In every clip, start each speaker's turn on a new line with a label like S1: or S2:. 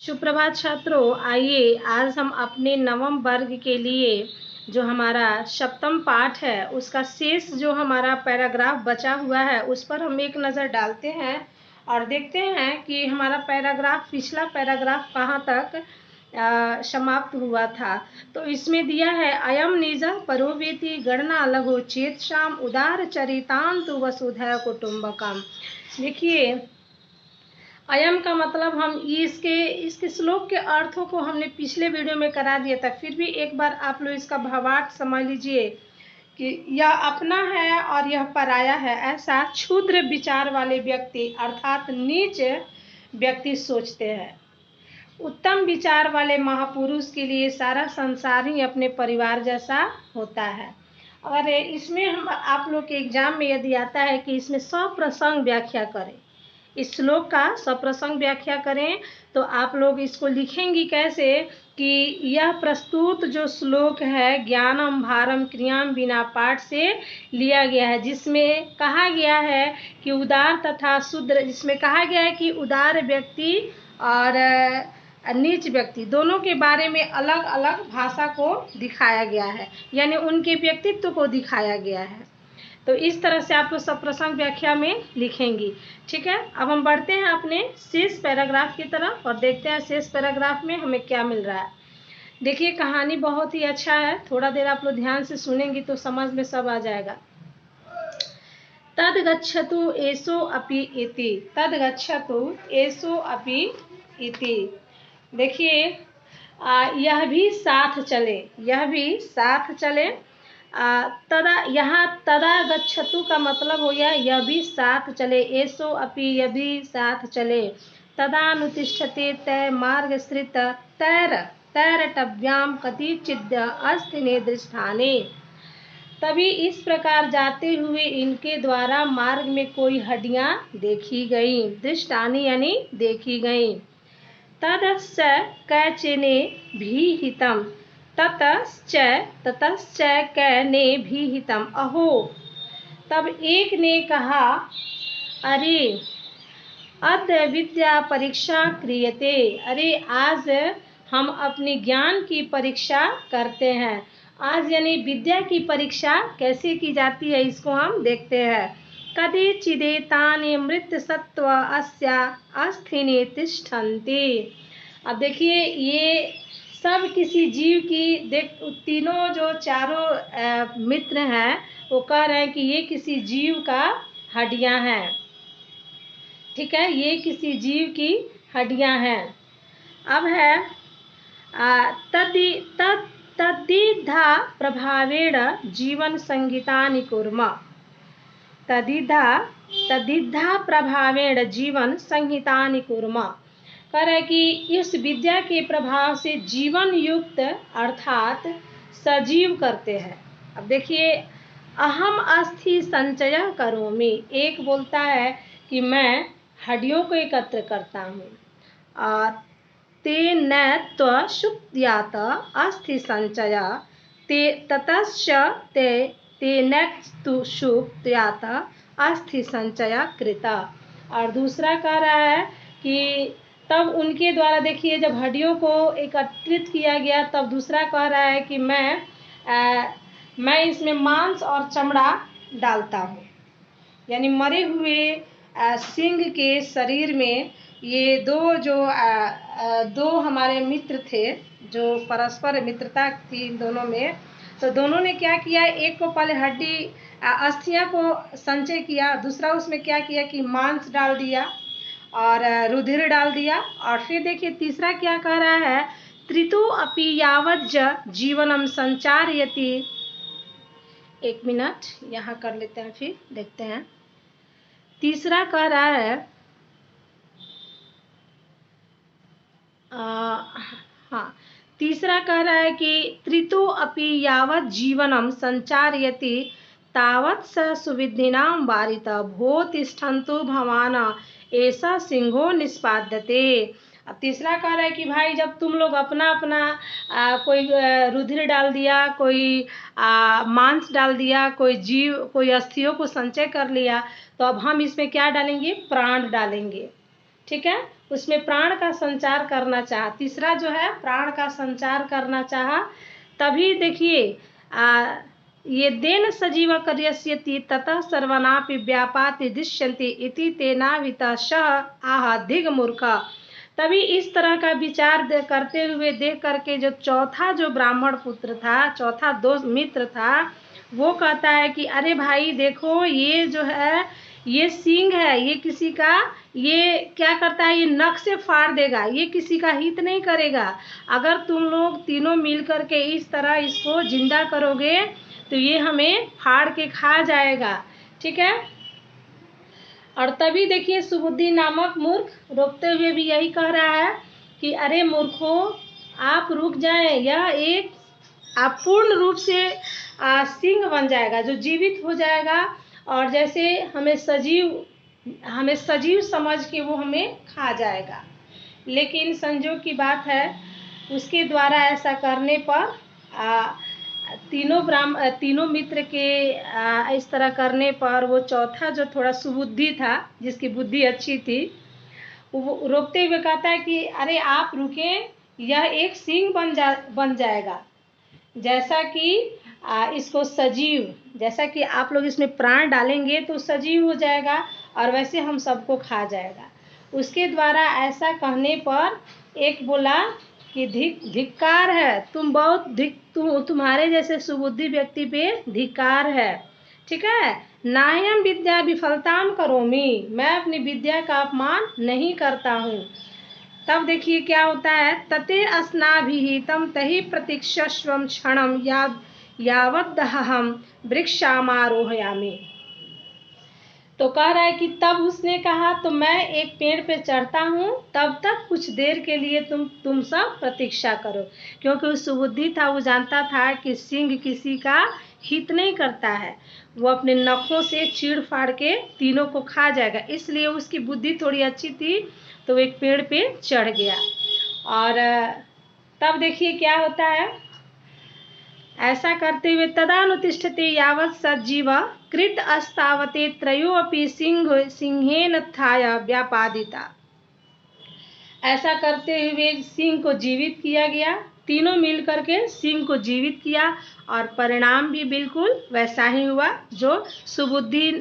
S1: सुप्रभात छात्रों, आइए आज हम अपने नवम वर्ग के लिए जो हमारा सप्तम पाठ है उसका शेष जो हमारा पैराग्राफ बचा हुआ है उस पर हम एक नज़र डालते हैं और देखते हैं कि हमारा पिछला पैराग्राफ कहाँ तक समाप्त हुआ था। तो इसमें दिया है अयम निज परोवेति गणना लघु चेतसाम उदार चरितांतु वसुधैव कुटुंबकम। देखिए, अयम का मतलब हम इसके श्लोक के अर्थों को हमने पिछले वीडियो में करा दिया था, फिर भी एक बार आप लोग इसका भावार्थ समझ लीजिए कि यह अपना है और यह पराया है, ऐसा क्षुद्र विचार वाले व्यक्ति अर्थात नीच व्यक्ति सोचते हैं। उत्तम विचार वाले महापुरुष के लिए सारा संसार ही अपने परिवार जैसा होता है। और इसमें हम आप लोग के एग्जाम में यदि आता है कि इसमें सप्रसंग व्याख्या करें, इस श्लोक का सप्रसंग व्याख्या करें, तो आप लोग इसको लिखेंगी कैसे कि यह प्रस्तुत जो श्लोक है ज्ञानम भारम क्रियाम बिना पाठ से लिया गया है, जिसमें कहा गया है कि उदार तथा शूद्र, जिसमें कहा गया है कि उदार व्यक्ति और नीच व्यक्ति दोनों के बारे में अलग अलग भाषा को दिखाया गया है, यानी उनके व्यक्तित्व को दिखाया गया है। तो इस तरह से आप लोग सप्रसंग व्याख्या में लिखेंगी। ठीक है, अब हम बढ़ते हैं अपने शेष पैराग्राफ की तरफ और देखते हैं शेष पैराग्राफ में हमें क्या मिल रहा है। देखिए, कहानी बहुत ही अच्छा है, थोड़ा देर आप लोग ध्यान से सुनेंगी तो समझ में सब आ जाएगा। तद गच्छतु एसो अपि इति, तद गच्छतु एसो अपि इति। देखिए, यह भी साथ चले, यह भी साथ चले। तदा, यहाँ तदा गच्छतु का मतलब हो गया यह भी साथ चले, एसो अपि यह भी साथ चले। तदानुतिष्ठते तय मार्गश्रित तैरटव्याम कतिचिद् अस्थिने दृष्टाने। तभी इस प्रकार जाते हुए इनके द्वारा मार्ग में कोई हड्डियां देखी गई, दृष्टानी यानी देखी गई। ततश्च कैचिने भीहितम्, ततश्च कैने भीहितम् अहो। तब एक ने कहा, अरे अद्य विद्या परीक्षा क्रियते, अरे आज हम अपनी ज्ञान की परीक्षा करते हैं। आज यानी विद्या की परीक्षा कैसे की जाती है इसको हम देखते हैं। कदिचिदेतानि मृत सत्व अस्या अस्थिने तिष्ठन्ति। अब देखिए, ये सब किसी जीव की तीनों जो चारों मित्र हैं वो कह रहे हैं कि ये किसी जीव का हड्डियां हैं। ठीक है, ये किसी जीव की हड्डियां हैं। अब है तद्धिधा प्रभावेण जीवन संगीतानि कुर्म, तद्धिधा प्रभावेण जीवन संहितानि कुर्म। कह रहा है कि इस विद्या के प्रभाव से जीवन युक्त अर्थात सजीव करते हैं। अब देखिए, अहम अस्थि संचय करोमि, एक बोलता है कि मैं हड्डियों को एकत्र करता हूँ। ते न सुप्त्यात अस्थि संचय ते ततश्च ते न सुप्त्यात अस्थि संचय कृता। और दूसरा कह रहा है कि तब उनके द्वारा, देखिए, जब हड्डियों को एकत्रित किया गया तब दूसरा कह रहा है कि मैं इसमें मांस और चमड़ा डालता हूँ, यानी मरे हुए सिंह के शरीर में ये दो हमारे मित्र थे जो परस्पर मित्रता थी इन दोनों में। तो दोनों ने क्या किया, एक को पहले हड्डी अस्थियां को संचय किया, दूसरा उसमें क्या किया कि मांस डाल दिया और रुधिर डाल दिया। और फिर देखिए तीसरा क्या कह रहा है, त्रितु अपि यावज्ज जीवनम संचारयति। एक मिनट यहाँ कर लेते हैं, फिर देखते हैं। तीसरा कह रहा है हाँ, तीसरा कह रहा है कि त्रितु अपि यावत् जीवनम संचारयति तावत् स सुविधिनां वारिता भो तिष्ठन्तु भवान ऐसा सिंहो निष्पाद्यते। अब तीसरा कह रहा है कि भाई, जब तुम लोग अपना अपना कोई रुधिर डाल दिया, कोई मांस डाल दिया, कोई अस्थियों को संचय कर लिया, तो अब हम इसमें क्या डालेंगे, प्राण डालेंगे। ठीक है, उसमें प्राण का संचार करना चाहा। तीसरा जो है प्राण का संचार करना चाहा, तभी देखिए ये देन सजीव कर्यस्यति ततः सर्वनापि व्यापाति दृश्यन्ति इति तेनाविता शह आह धिग मूर्ख। तभी इस तरह का विचार करते हुए देख करके जो चौथा जो ब्राह्मण पुत्र था, चौथा दोस्त मित्र था, वो कहता है कि अरे भाई देखो, ये जो है ये सींग है, ये किसी का, ये क्या करता है, ये नख से फाड़ देगा, ये किसी का हित नहीं करेगा। अगर तुम लोग तीनों मिल करके इस तरह इसको जिंदा करोगे तो ये हमें फाड़ के खा जाएगा। ठीक है, और तभी देखिए सुबुद्धि नामक मूर्ख रोकते हुए भी यही कह रहा है कि अरे मूर्खो, आप रुक जाएं, यह एक अपूर्ण रूप से सिंह बन जाएगा जो जीवित हो जाएगा, और जैसे हमें सजीव समझ के वो हमें खा जाएगा। लेकिन संजोग की बात है, उसके द्वारा ऐसा करने पर तीनों मित्र के इस तरह करने पर वो चौथा जो थोड़ा सुबुद्धि था, जिसकी बुद्धि अच्छी थी, वो रोकते हुए कहता है कि अरे आप रुकें, यह एक सिंह बन जाएगा, जैसा कि इसको सजीव, जैसा कि आप लोग इसमें प्राण डालेंगे तो सजीव हो जाएगा और वैसे हम सबको खा जाएगा। उसके द्वारा ऐसा कहने पर एक बोला कि धिक्कार है, तुम्हारे जैसे सुबुद्धि व्यक्ति पे धिक्कार है। ठीक है, नायम विद्या विफलताम करोमि, मैं अपनी विद्या का अपमान नहीं करता हूँ। तब देखिए क्या होता है, तते अस्नाभिहितम तहि प्रतीक्षस्वम क्षणम यावदहम वृक्षामारोहयामि। तो कह रहा है कि तब उसने कहा तो मैं एक पेड़ पे चढ़ता हूँ, तब तक कुछ देर के लिए तुम सब प्रतीक्षा करो। क्योंकि उस सुबुद्धि था, वो जानता था कि सिंह किसी का हित नहीं करता है, वो अपने नखों से चीड़ फाड़ के तीनों को खा जाएगा। इसलिए उसकी बुद्धि थोड़ी अच्छी थी, तो एक पेड़ पे चढ़ गया। और तब देखिए क्या होता है, ऐसा करते हुए तदानुतिष्ठते यावत् सज्जीव कृत अस्तावते त्रयोऽपि सिंहेन थाय व्यापादिता। ऐसा करते हुए सिंह को जीवित किया गया, तीनों मिल करके सिंह को जीवित किया, और परिणाम भी बिल्कुल वैसा ही हुआ जो सुबुद्धि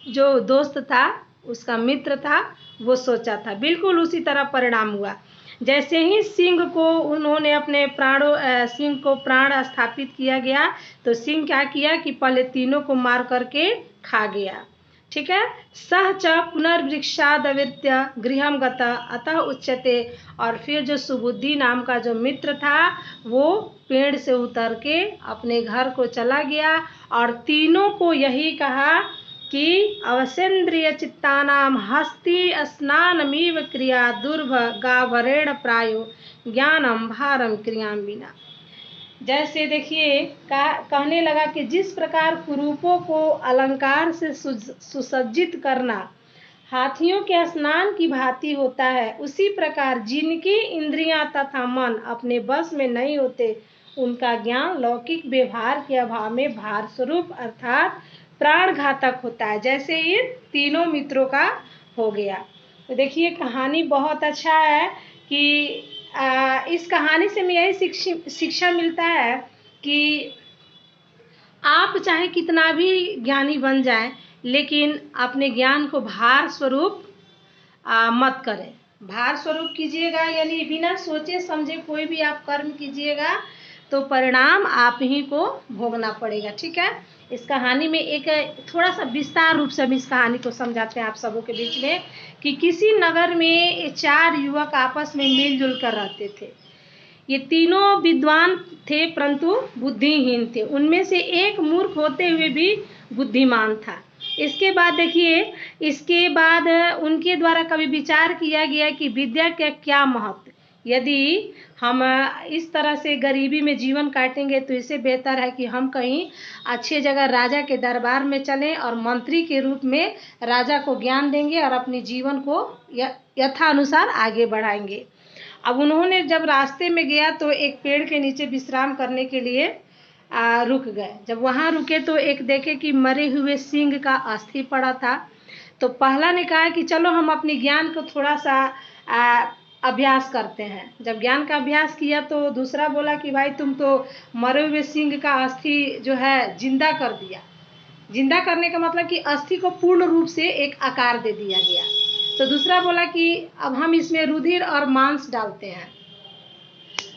S1: जो दोस्त था, उसका मित्र था, वो सोचा था, बिल्कुल उसी तरह परिणाम हुआ। जैसे ही सिंह को उन्होंने अपने सिंह को प्राण स्थापित किया गया, तो सिंह क्या किया कि पहले तीनों को मार करके खा गया। ठीक है, सह च पुनर्वृक्षादवित्य गृहम गता अतः उच्यते। और फिर जो सुबुद्धि नाम का जो मित्र था, वो पेड़ से उतर के अपने घर को चला गया, और तीनों को यही कहा कि अवसेन्द्रिय चित्तानाम हस्ति स्नानमीव क्रिया दुर्भ गावरेण प्रायो ज्ञानम भारम क्रियाम बिना। जैसे देखिए कहने लगा कि जिस प्रकार कुरूपों को अलंकार से सुसज्जित करना हाथियों के स्नान की भांति होता है, उसी प्रकार जिनकी इंद्रियां तथा मन अपने बस में नहीं होते, उनका ज्ञान लौकिक व्यवहार के अभाव में भार स्वरूप अर्थात प्राण घातक होता है, जैसे ये तीनों मित्रों का हो गया। तो देखिए कहानी बहुत अच्छा है कि इस कहानी से हमें यही शिक्षा मिलता है कि आप चाहे कितना भी ज्ञानी बन जाएं, लेकिन अपने ज्ञान को भार स्वरूप मत करें। भार स्वरूप कीजिएगा, यानी बिना सोचे समझे कोई भी आप कर्म कीजिएगा तो परिणाम आप ही को भोगना पड़ेगा। ठीक है, इस कहानी में एक थोड़ा सा विस्तार रूप से हम इस कहानी को समझाते हैं आप सबों के बीच में कि किसी नगर में 4 युवक आपस में मिलजुल कर रहते थे। ये तीनों विद्वान थे परंतु बुद्धिहीन थे, उनमें से एक मूर्ख होते हुए भी बुद्धिमान था। इसके बाद देखिए, इसके बाद उनके द्वारा कभी विचार किया गया कि विद्या का क्या महत्व, यदि हम इस तरह से गरीबी में जीवन काटेंगे तो इससे बेहतर है कि हम कहीं अच्छी जगह राजा के दरबार में चलें और मंत्री के रूप में राजा को ज्ञान देंगे और अपने जीवन को यथानुसार आगे बढ़ाएंगे। अब उन्होंने जब रास्ते में गया तो एक पेड़ के नीचे विश्राम करने के लिए रुक गए। जब वहाँ रुके तो एक देखे कि मरे हुए सिंह का अस्थि पड़ा था। तो पहला ने कहा कि चलो हम अपने ज्ञान को थोड़ा सा अभ्यास करते हैं। जब ज्ञान का अभ्यास किया तो दूसरा बोला कि भाई तुम तो मरे हुए सिंह का अस्थि जो है जिंदा कर दिया। जिंदा करने का मतलब कि अस्थि को पूर्ण रूप से एक आकार दे दिया गया। तो दूसरा बोला कि अब हम इसमें रुधिर और मांस डालते हैं,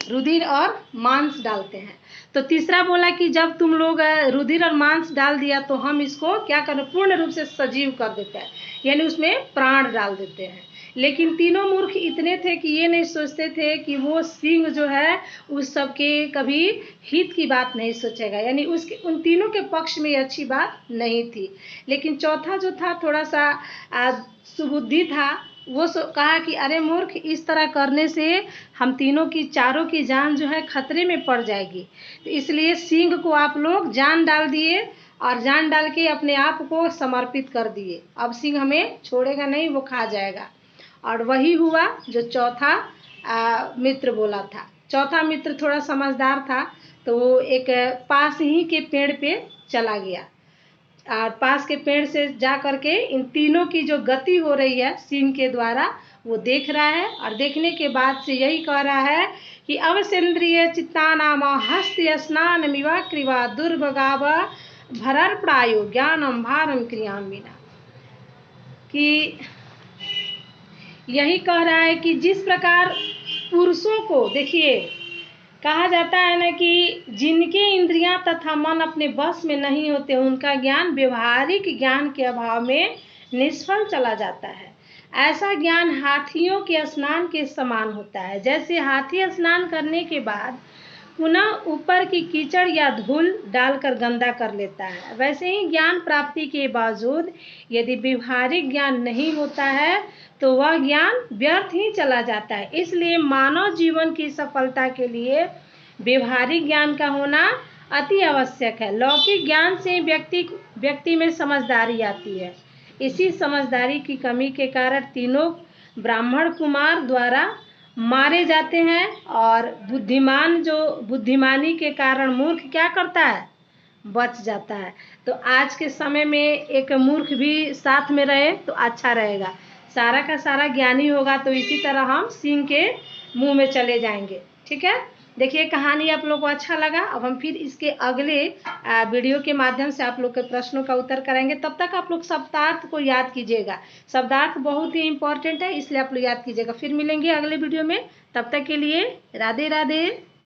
S1: रुधिर और मांस डालते हैं। तो तीसरा बोला कि जब तुम लोग रुधिर और मांस डाल दिया तो हम इसको क्या करें, पूर्ण रूप से सजीव कर देते हैं, यानी उसमें प्राण डाल देते हैं। लेकिन तीनों मूर्ख इतने थे कि ये नहीं सोचते थे कि वो सिंह जो है उस सब के कभी हित की बात नहीं सोचेगा, यानी उसके उन तीनों के पक्ष में अच्छी बात नहीं थी। लेकिन चौथा जो था थोड़ा सा सुबुद्धि था, वो कहा कि अरे मूर्ख, इस तरह करने से हम तीनों की चारों की जान जो है खतरे में पड़ जाएगी। तो इसलिए सिंह को आप लोग जान डाल दिए और जान डाल के अपने आप को समर्पित कर दिए। अब सिंह हमें छोड़ेगा नहीं, वो खा जाएगा। और वही हुआ जो चौथा मित्र बोला था। चौथा मित्र थोड़ा समझदार था, तो वो एक पास ही के पेड़ पे चला गया और पास के पेड़ से जा करके इन तीनों की जो गति हो रही है सिंह के द्वारा वो देख रहा है। और देखने के बाद से यही कह रहा है कि अवसेन्द्रिय चित्तानाम हस्त स्नान मिवा क्रिवा दुर्भगाव भरर प्रायो ज्ञानम भारम क्रियामिना, कि यही कह रहा है कि जिस प्रकार पुरुषों को, देखिए कहा जाता है ना कि जिनके इंद्रियां तथा मन अपने बस में नहीं होते उनका ज्ञान व्यवहारिक ज्ञान के अभाव में निष्फल चला जाता है। ऐसा ज्ञान हाथियों के स्नान के समान होता है। जैसे हाथी स्नान करने के बाद पुनः ऊपर की कीचड़ या धूल डालकर गंदा कर लेता है, वैसे ही ज्ञान प्राप्ति के बावजूद यदि व्यवहारिक ज्ञान नहीं होता है तो वह ज्ञान व्यर्थ ही चला जाता है। इसलिए मानव जीवन की सफलता के लिए व्यवहारिक ज्ञान का होना अति आवश्यक है। लौकिक ज्ञान से व्यक्ति में समझदारी आती है। इसी समझदारी की कमी के कारण तीनों ब्राह्मण कुमार द्वारा मारे जाते हैं और बुद्धिमानी के कारण मूर्ख क्या करता है, बच जाता है। तो आज के समय में एक मूर्ख भी साथ में रहे तो अच्छा रहेगा। सारा का सारा ज्ञानी होगा तो इसी तरह हम सिंह के मुंह में चले जाएंगे। ठीक है, देखिए कहानी आप लोग को अच्छा लगा। अब हम फिर इसके अगले वीडियो के माध्यम से आप लोग के प्रश्नों का उत्तर करेंगे। तब तक आप लोग शब्दार्थ को याद कीजिएगा। शब्दार्थ बहुत ही इंपॉर्टेंट है, इसलिए आप लोग याद कीजिएगा। फिर मिलेंगे अगले वीडियो में, तब तक के लिए राधे राधे।